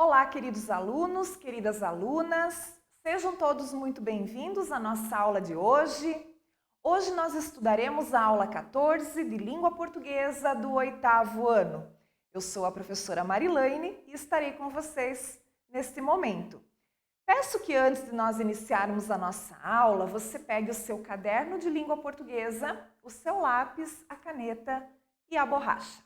Olá, queridos alunos, queridas alunas, sejam todos muito bem-vindos à nossa aula de hoje. Hoje nós estudaremos a aula 14 de Língua Portuguesa do 8º ano. Eu sou a professora Marilaine e estarei com vocês neste momento. Peço que antes de nós iniciarmos a nossa aula, você pegue o seu caderno de língua portuguesa, o seu lápis, a caneta e a borracha.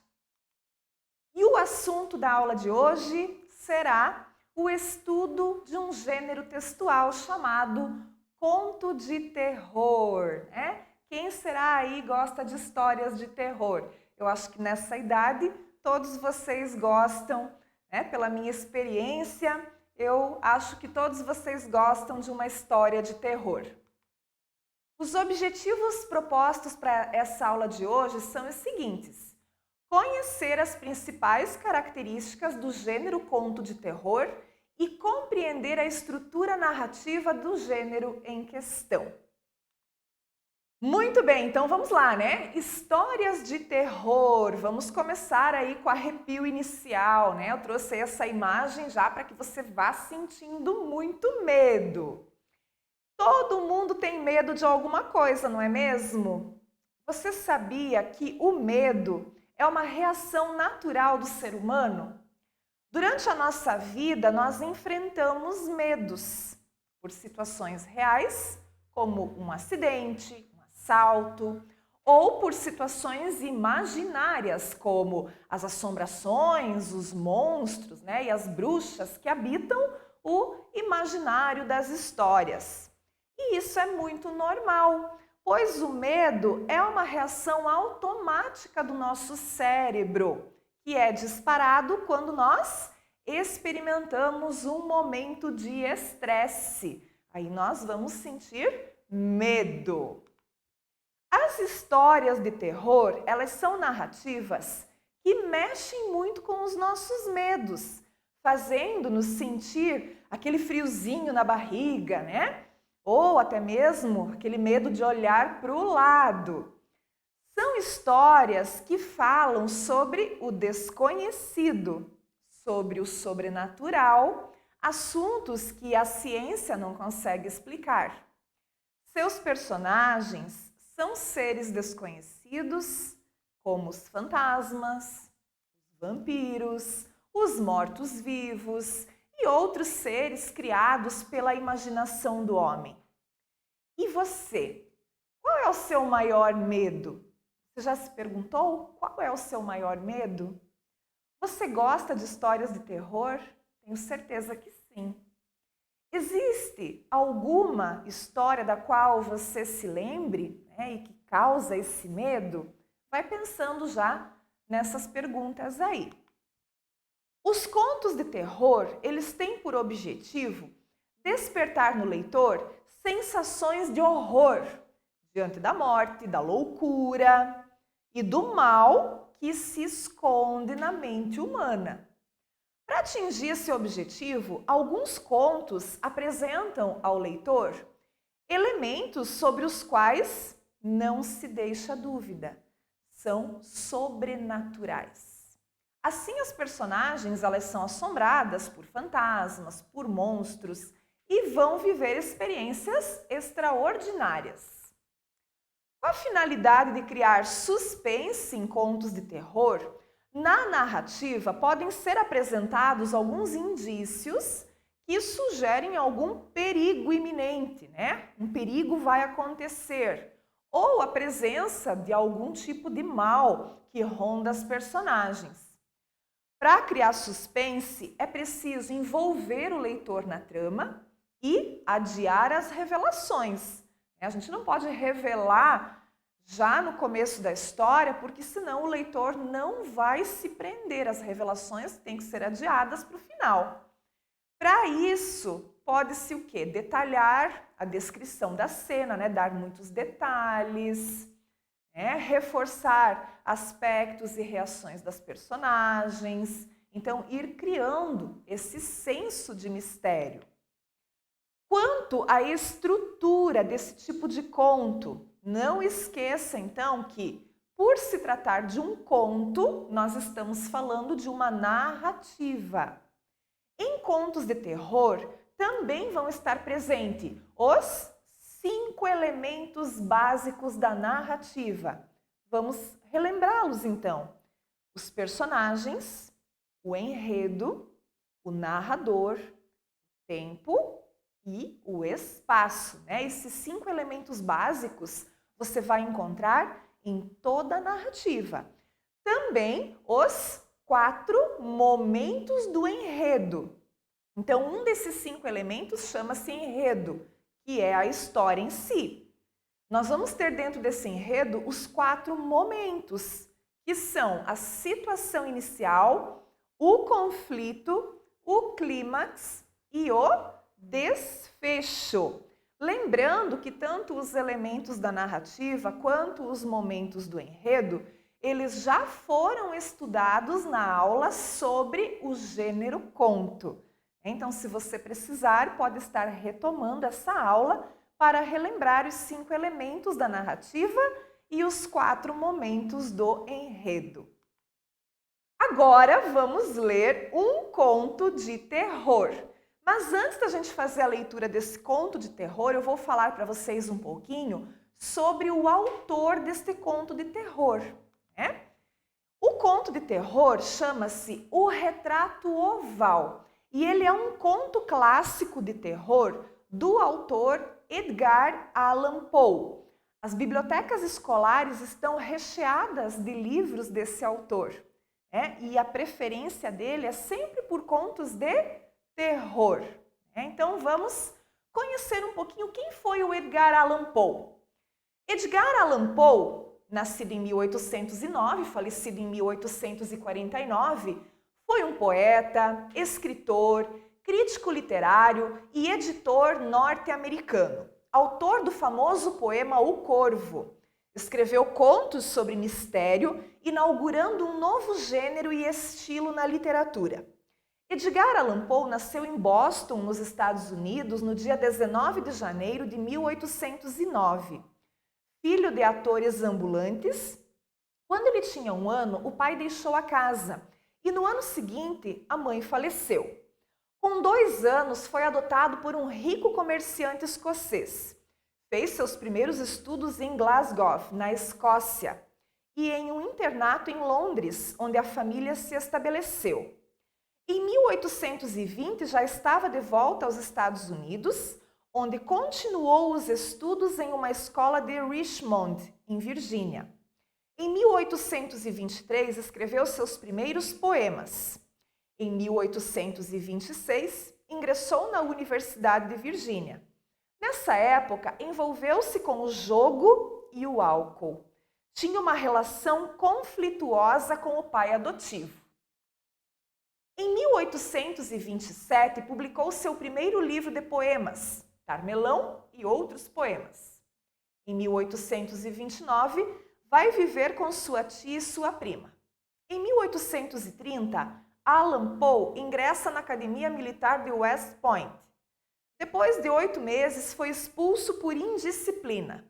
E o assunto da aula de hoje será o estudo de um gênero textual chamado conto de terror, né? Quem será aí gosta de histórias de terror? Eu acho que nessa idade todos vocês gostam, né? Pela minha experiência, eu acho que todos vocês gostam de uma história de terror. Os objetivos propostos para essa aula de hoje são os seguintes: conhecer as principais características do gênero conto de terror e compreender a estrutura narrativa do gênero em questão. Muito bem, então vamos lá, né? Histórias de terror. Vamos começar aí com o arrepio inicial, né? Eu trouxe essa imagem já para que você vá sentindo muito medo. Todo mundo tem medo de alguma coisa, não é mesmo? Você sabia que o medo é uma reação natural do ser humano? Durante a nossa vida, nós enfrentamos medos por situações reais, como um acidente, um assalto, ou por situações imaginárias, como as assombrações, os monstros, né, e as bruxas que habitam o imaginário das histórias. E isso é muito normal, pois o medo é uma reação automática do nosso cérebro, que é disparado quando nós experimentamos um momento de estresse. Aí nós vamos sentir medo. As histórias de terror, elas são narrativas que mexem muito com os nossos medos, fazendo-nos sentir aquele friozinho na barriga, né? Ou até mesmo aquele medo de olhar para o lado. São histórias que falam sobre o desconhecido, sobre o sobrenatural, assuntos que a ciência não consegue explicar. Seus personagens são seres desconhecidos, como os fantasmas, os vampiros, os mortos-vivos e outros seres criados pela imaginação do homem. E você? Qual é o seu maior medo? Você já se perguntou qual é o seu maior medo? Você gosta de histórias de terror? Tenho certeza que sim. Existe alguma história da qual você se lembre, né, e que causa esse medo? Vai pensando já nessas perguntas aí. Os contos de terror, eles têm por objetivo despertar no leitor sensações de horror diante da morte, da loucura e do mal que se esconde na mente humana. Para atingir esse objetivo, alguns contos apresentam ao leitor elementos sobre os quais não se deixa dúvida. São sobrenaturais. Assim, as personagens elas são assombradas por fantasmas, por monstros e vão viver experiências extraordinárias. Com a finalidade de criar suspense em contos de terror, na narrativa podem ser apresentados alguns indícios que sugerem algum perigo iminente, né? Um perigo vai acontecer, ou a presença de algum tipo de mal que ronda as personagens. Para criar suspense, é preciso envolver o leitor na trama e adiar as revelações. A gente não pode revelar já no começo da história, porque senão o leitor não vai se prender. As revelações têm que ser adiadas para o final. Para isso, pode-se o quê? Detalhar a descrição da cena, né? Dar muitos detalhes, né? Reforçar aspectos e reações das personagens. Então, ir criando esse senso de mistério. Quanto à estrutura desse tipo de conto, não esqueça então que, por se tratar de um conto, nós estamos falando de uma narrativa. Em contos de terror também vão estar presentes os 5 elementos básicos da narrativa. Vamos relembrá-los então. Os personagens, o enredo, o narrador, o tempo e o espaço, né? Esses 5 elementos básicos você vai encontrar em toda a narrativa. Também os 4 momentos do enredo. Então, um desses 5 elementos chama-se enredo, que é a história em si. Nós vamos ter dentro desse enredo os 4 momentos, que são a situação inicial, o conflito, o clímax e o desfecho. Lembrando que tanto os elementos da narrativa quanto os momentos do enredo, eles já foram estudados na aula sobre o gênero conto. Então, se você precisar, pode estar retomando essa aula para relembrar os 5 elementos da narrativa e os 4 momentos do enredo. Agora vamos ler um conto de terror. Mas antes da gente fazer a leitura desse conto de terror, eu vou falar para vocês um pouquinho sobre o autor deste conto de terror, né? O conto de terror chama-se O Retrato Oval e ele é um conto clássico de terror do autor Edgar Allan Poe. As bibliotecas escolares estão recheadas de livros desse autor, né? E a preferência dele é sempre por contos de terror. Então vamos conhecer um pouquinho quem foi o Edgar Allan Poe. Edgar Allan Poe, nascido em 1809, falecido em 1849, foi um poeta, escritor, crítico literário e editor norte-americano. Autor do famoso poema O Corvo. Escreveu contos sobre mistério, inaugurando um novo gênero e estilo na literatura. Edgar Allan Poe nasceu em Boston, nos Estados Unidos, no dia 19 de janeiro de 1809. Filho de atores ambulantes, quando ele tinha 1 ano, o pai deixou a casa e no ano seguinte a mãe faleceu. Com 2 anos, foi adotado por um rico comerciante escocês. Fez seus primeiros estudos em Glasgow, na Escócia, e em um internato em Londres, onde a família se estabeleceu. Em 1820, já estava de volta aos Estados Unidos, onde continuou os estudos em uma escola de Richmond, em Virgínia. Em 1823, escreveu seus primeiros poemas. Em 1826, ingressou na Universidade de Virgínia. Nessa época, envolveu-se com o jogo e o álcool. Tinha uma relação conflituosa com o pai adotivo. Em 1827, publicou seu primeiro livro de poemas, Carmelão e Outros Poemas. Em 1829, vai viver com sua tia e sua prima. Em 1830, Allan Poe ingressa na Academia Militar de West Point. Depois de 8 meses, foi expulso por indisciplina.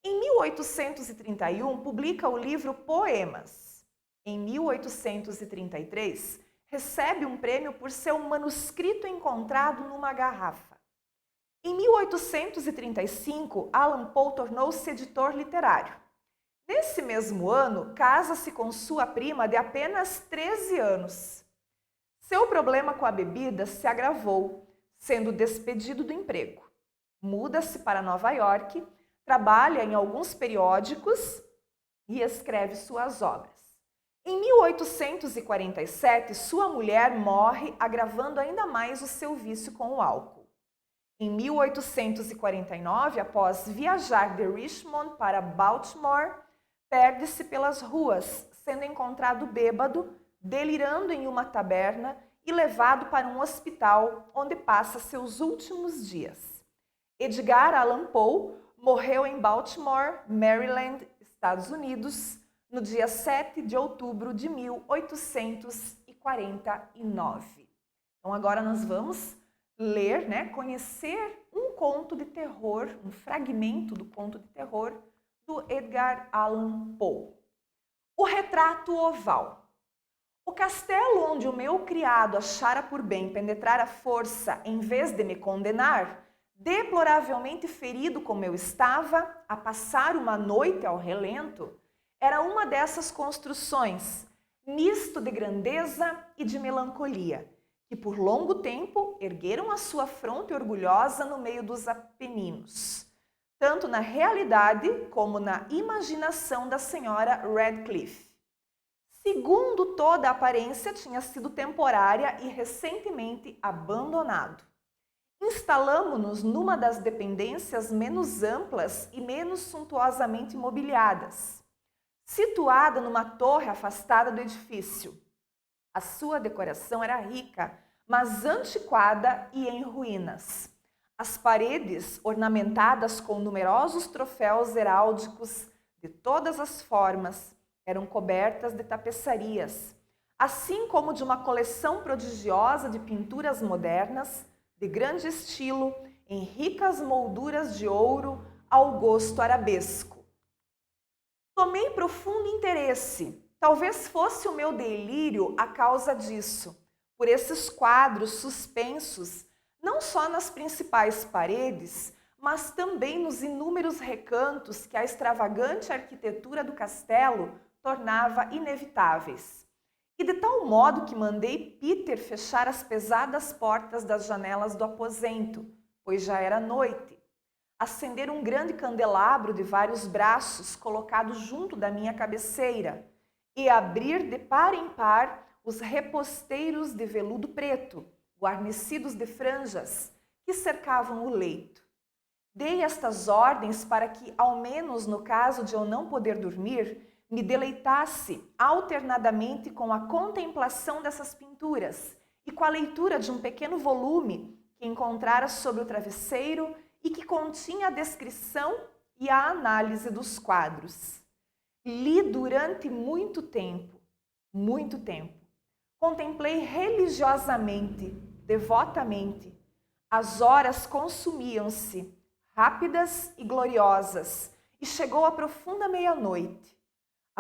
Em 1831, publica o livro Poemas. Em 1833, recebe um prêmio por seu manuscrito encontrado numa garrafa. Em 1835, Allan Poe tornou-se editor literário. Nesse mesmo ano, casa-se com sua prima de apenas 13 anos. Seu problema com a bebida se agravou, sendo despedido do emprego. Muda-se para Nova York, trabalha em alguns periódicos e escreve suas obras. Em 1847, sua mulher morre, agravando ainda mais o seu vício com o álcool. Em 1849, após viajar de Richmond para Baltimore, perde-se pelas ruas, sendo encontrado bêbado, delirando em uma taberna e levado para um hospital, onde passa seus últimos dias. Edgar Allan Poe morreu em Baltimore, Maryland, Estados Unidos, no dia 7 de outubro de 1849. Então agora nós vamos ler, conhecer um conto de terror, um fragmento do conto de terror do Edgar Allan Poe. O Retrato Oval. O castelo onde o meu criado achara por bem penetrar à força em vez de me condenar, deploravelmente ferido como eu estava, a passar uma noite ao relento, era uma dessas construções, misto de grandeza e de melancolia, que por longo tempo ergueram a sua fronte orgulhosa no meio dos Apeninos, tanto na realidade como na imaginação da senhora Radcliffe. Segundo toda a aparência, tinha sido temporária e recentemente abandonado. Instalamo-nos numa das dependências menos amplas e menos suntuosamente mobiliadas, situada numa torre afastada do edifício. A sua decoração era rica, mas antiquada e em ruínas. As paredes, ornamentadas com numerosos troféus heráldicos de todas as formas, eram cobertas de tapeçarias, assim como de uma coleção prodigiosa de pinturas modernas, de grande estilo, em ricas molduras de ouro ao gosto arabesco. Tomei profundo interesse, talvez fosse o meu delírio a causa disso, por esses quadros suspensos, não só nas principais paredes, mas também nos inúmeros recantos que a extravagante arquitetura do castelo tornava inevitáveis. E de tal modo que mandei Peter fechar as pesadas portas das janelas do aposento, pois já era noite, acender um grande candelabro de vários braços colocado junto da minha cabeceira e abrir de par em par os reposteiros de veludo preto, guarnecidos de franjas, que cercavam o leito. Dei estas ordens para que, ao menos no caso de eu não poder dormir, me deleitasse alternadamente com a contemplação dessas pinturas e com a leitura de um pequeno volume que encontrara sobre o travesseiro e que continha a descrição e a análise dos quadros. Li durante muito tempo. Contemplei religiosamente, devotamente. As horas consumiam-se, rápidas e gloriosas, e chegou a profunda meia-noite.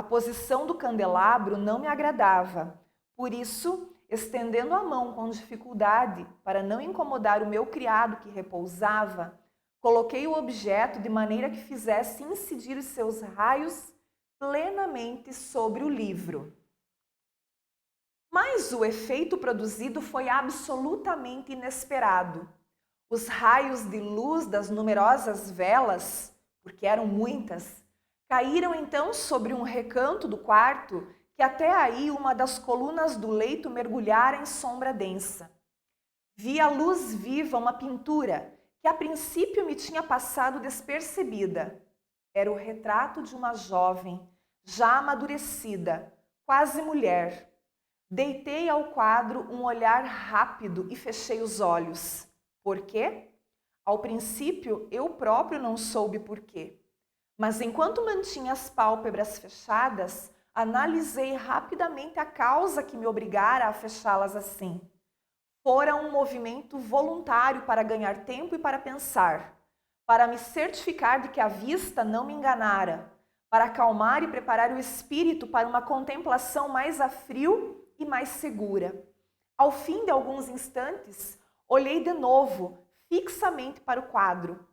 A posição do candelabro não me agradava, por isso, estendendo a mão com dificuldade para não incomodar o meu criado que repousava, coloquei o objeto de maneira que fizesse incidir os seus raios plenamente sobre o livro. Mas o efeito produzido foi absolutamente inesperado. Os raios de luz das numerosas velas, porque eram muitas, caíram então sobre um recanto do quarto que até aí uma das colunas do leito mergulhara em sombra densa. Vi à luz viva uma pintura que a princípio me tinha passado despercebida. Era o retrato de uma jovem, já amadurecida, quase mulher. Deitei ao quadro um olhar rápido e fechei os olhos. Por quê? Ao princípio, eu próprio não soube por quê. Mas enquanto mantinha as pálpebras fechadas, analisei rapidamente a causa que me obrigara a fechá-las assim. Fora um movimento voluntário para ganhar tempo e para pensar, para me certificar de que a vista não me enganara, para acalmar e preparar o espírito para uma contemplação mais a frio e mais segura. Ao fim de alguns instantes, olhei de novo, fixamente para o quadro.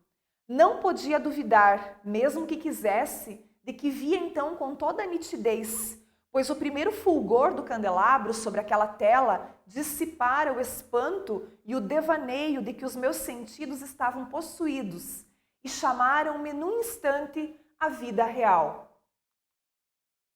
Não podia duvidar, mesmo que quisesse, de que via então com toda a nitidez, pois o primeiro fulgor do candelabro sobre aquela tela dissipara o espanto e o devaneio de que os meus sentidos estavam possuídos e chamaram-me num instante à vida real.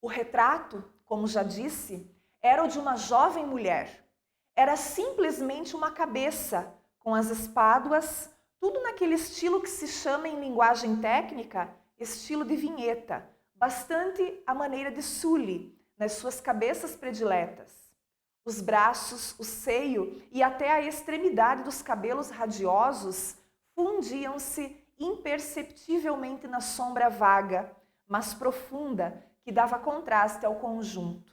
O retrato, como já disse, era o de uma jovem mulher. Era simplesmente uma cabeça, com as espáduas, tudo naquele estilo que se chama em linguagem técnica estilo de vinheta, bastante à maneira de Sully, nas suas cabeças prediletas. Os braços, o seio e até a extremidade dos cabelos radiosos fundiam-se imperceptivelmente na sombra vaga, mas profunda, que dava contraste ao conjunto.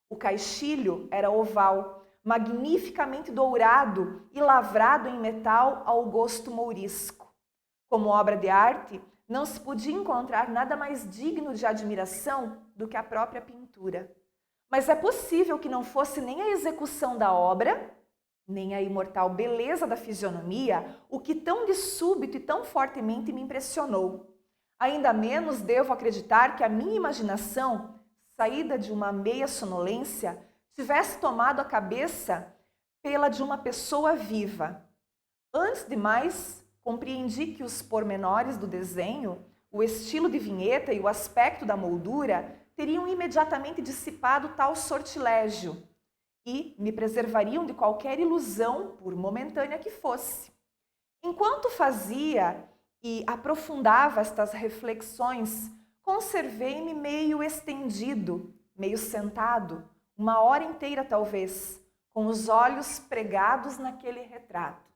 O caixilho era oval, magnificamente dourado e lavrado em metal ao gosto mourisco. Como obra de arte, não se podia encontrar nada mais digno de admiração do que a própria pintura. Mas é possível que não fosse nem a execução da obra, nem a imortal beleza da fisionomia, o que tão de súbito e tão fortemente me impressionou. Ainda menos devo acreditar que a minha imaginação, saída de uma meia sonolência, tivesse tomado a cabeça pela de uma pessoa viva. Antes de mais, compreendi que os pormenores do desenho, o estilo de vinheta e o aspecto da moldura teriam imediatamente dissipado tal sortilégio e me preservariam de qualquer ilusão, por momentânea que fosse. Enquanto fazia e aprofundava estas reflexões, conservei-me meio estendido, meio sentado, uma hora inteira talvez, com os olhos pregados naquele retrato.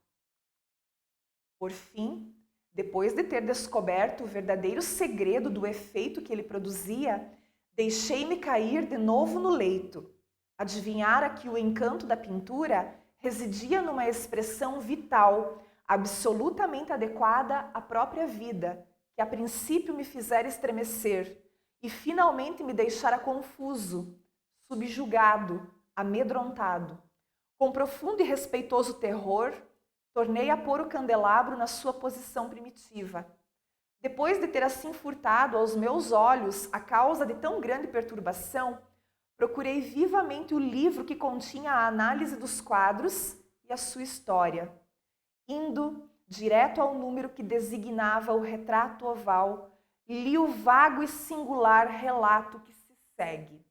Por fim, depois de ter descoberto o verdadeiro segredo do efeito que ele produzia, deixei-me cair de novo no leito. Adivinhara que o encanto da pintura residia numa expressão vital, absolutamente adequada à própria vida, que a princípio me fizera estremecer e finalmente me deixara confuso, subjugado, amedrontado. Com profundo e respeitoso terror, tornei a pôr o candelabro na sua posição primitiva. Depois de ter assim furtado aos meus olhos a causa de tão grande perturbação, procurei vivamente o livro que continha a análise dos quadros e a sua história. Indo direto ao número que designava o retrato oval, li o vago e singular relato que se segue.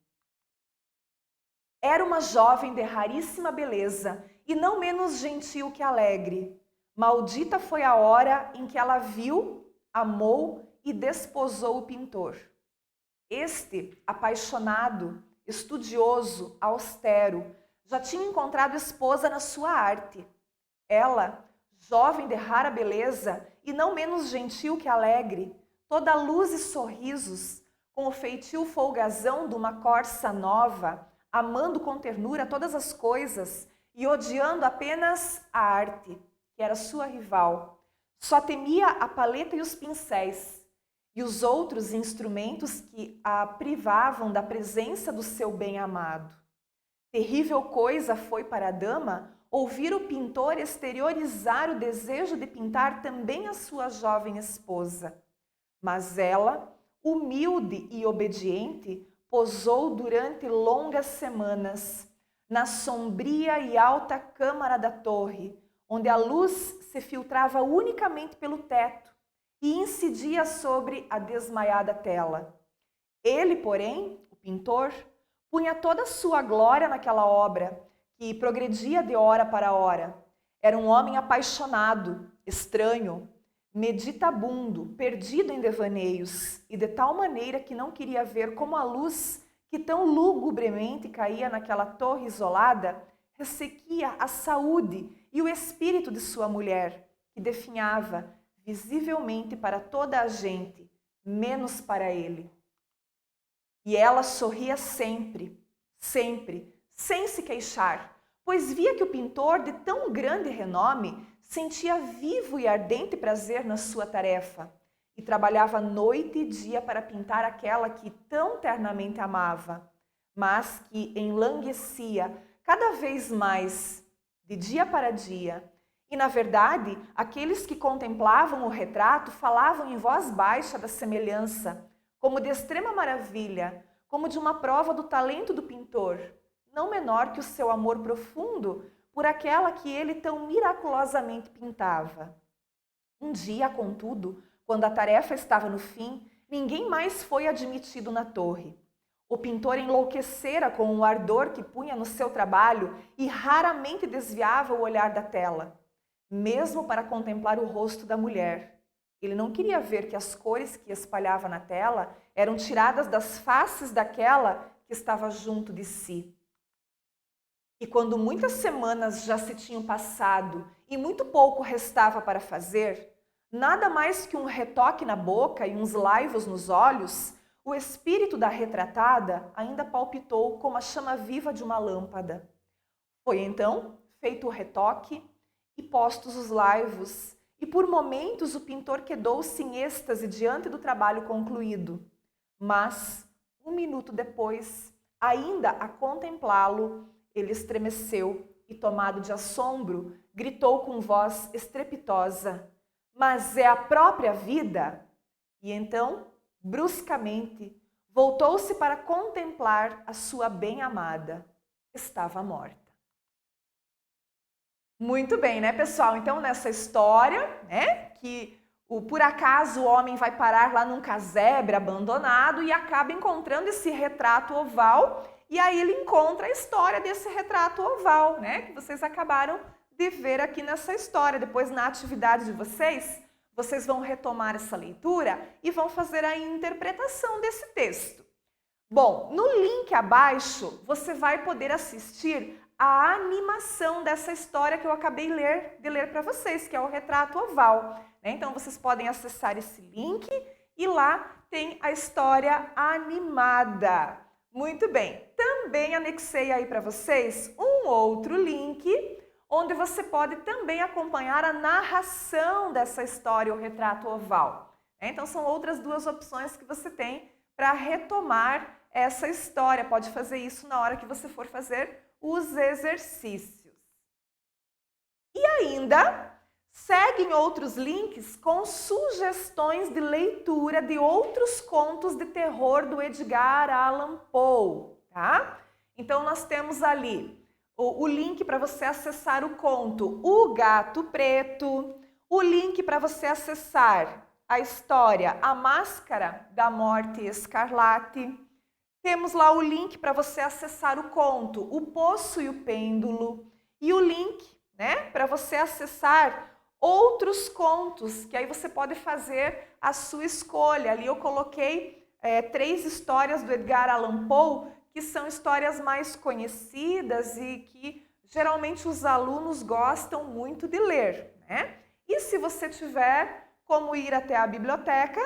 Era uma jovem de raríssima beleza e não menos gentil que alegre. Maldita foi a hora em que ela viu, amou e desposou o pintor. Este, apaixonado, estudioso, austero, já tinha encontrado esposa na sua arte. Ela, jovem de rara beleza e não menos gentil que alegre, toda luz e sorrisos, com o feitio folgazão de uma corça nova, amando com ternura todas as coisas e odiando apenas a arte, que era sua rival. Só temia a paleta e os pincéis e os outros instrumentos que a privavam da presença do seu bem-amado. Terrível coisa foi para a dama ouvir o pintor exteriorizar o desejo de pintar também a sua jovem esposa. Mas ela, humilde e obediente, posou durante longas semanas na sombria e alta câmara da torre, onde a luz se filtrava unicamente pelo teto e incidia sobre a desmaiada tela. Ele, porém, o pintor, punha toda a sua glória naquela obra, que progredia de hora para hora. Era um homem apaixonado, estranho, meditabundo, perdido em devaneios, e de tal maneira que não queria ver como a luz que tão lugubremente caía naquela torre isolada ressequia a saúde e o espírito de sua mulher, que definhava visivelmente para toda a gente, menos para ele. E ela sorria sempre, sempre, sem se queixar, pois via que o pintor de tão grande renome sentia vivo e ardente prazer na sua tarefa e trabalhava noite e dia para pintar aquela que tão ternamente amava, mas que enlanguecia cada vez mais, de dia para dia. E, na verdade, aqueles que contemplavam o retrato falavam em voz baixa da semelhança, como de extrema maravilha, como de uma prova do talento do pintor, não menor que o seu amor profundo por aquela que ele tão miraculosamente pintava. Um dia, contudo, quando a tarefa estava no fim, ninguém mais foi admitido na torre. O pintor enlouquecera com o ardor que punha no seu trabalho e raramente desviava o olhar da tela, mesmo para contemplar o rosto da mulher. Ele não queria ver que as cores que espalhava na tela eram tiradas das faces daquela que estava junto de si. E quando muitas semanas já se tinham passado e muito pouco restava para fazer, nada mais que um retoque na boca e uns laivos nos olhos, o espírito da retratada ainda palpitou como a chama viva de uma lâmpada. Foi então feito o retoque e postos os laivos, e por momentos o pintor quedou-se em êxtase diante do trabalho concluído. Mas, um minuto depois, Ainda a contemplá-lo, ele estremeceu e, tomado de assombro, gritou com voz estrepitosa: "Mas é a própria vida?" E então, bruscamente, voltou-se para contemplar a sua bem-amada. Estava morta. Muito bem, né, pessoal? Então, nessa história, né, que por acaso o homem vai parar lá num casebre abandonado e acaba encontrando esse retrato oval, e aí ele encontra a história desse retrato oval, né, que vocês acabaram de ver aqui nessa história. Depois, na atividade de vocês vão retomar essa leitura e vão fazer a interpretação desse texto. Bom, no link abaixo, você vai poder assistir a animação dessa história que eu acabei de ler para vocês, que é o retrato oval. Então, vocês podem acessar esse link e lá tem a história animada. Muito bem. Também anexei aí para vocês um outro link, onde você pode também acompanhar a narração dessa história, o retrato oval. Então, são outras duas opções que você tem para retomar essa história. Pode fazer isso na hora que você for fazer os exercícios. E ainda, seguem outros links com sugestões de leitura de outros contos de terror do Edgar Allan Poe, tá? Então, nós temos ali o link para você acessar o conto O Gato Preto, o link para você acessar a história A Máscara da Morte Escarlate. Temos lá o link para você acessar o conto O Poço e o Pêndulo e o link, né, para você acessar outros contos, que aí você pode fazer a sua escolha. Ali eu coloquei 3 histórias do Edgar Allan Poe, que são histórias mais conhecidas e que geralmente os alunos gostam muito de ler, né? E se você tiver como ir até a biblioteca,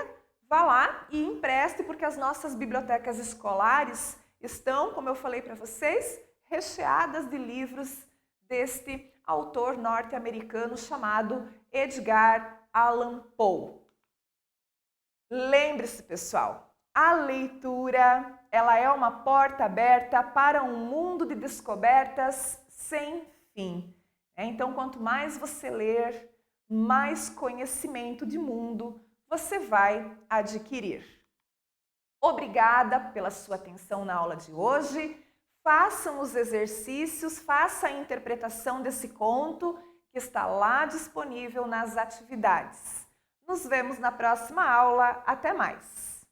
vá lá e empreste, porque as nossas bibliotecas escolares estão, como eu falei para vocês, recheadas de livros deste autor norte-americano chamado Edgar Allan Poe. Lembre-se, pessoal, a leitura, ela é uma porta aberta para um mundo de descobertas sem fim. Então, quanto mais você ler, mais conhecimento de mundo você vai adquirir. Obrigada pela sua atenção na aula de hoje. Façam os exercícios, faça a interpretação desse conto que está lá disponível nas atividades. Nos vemos na próxima aula. Até mais!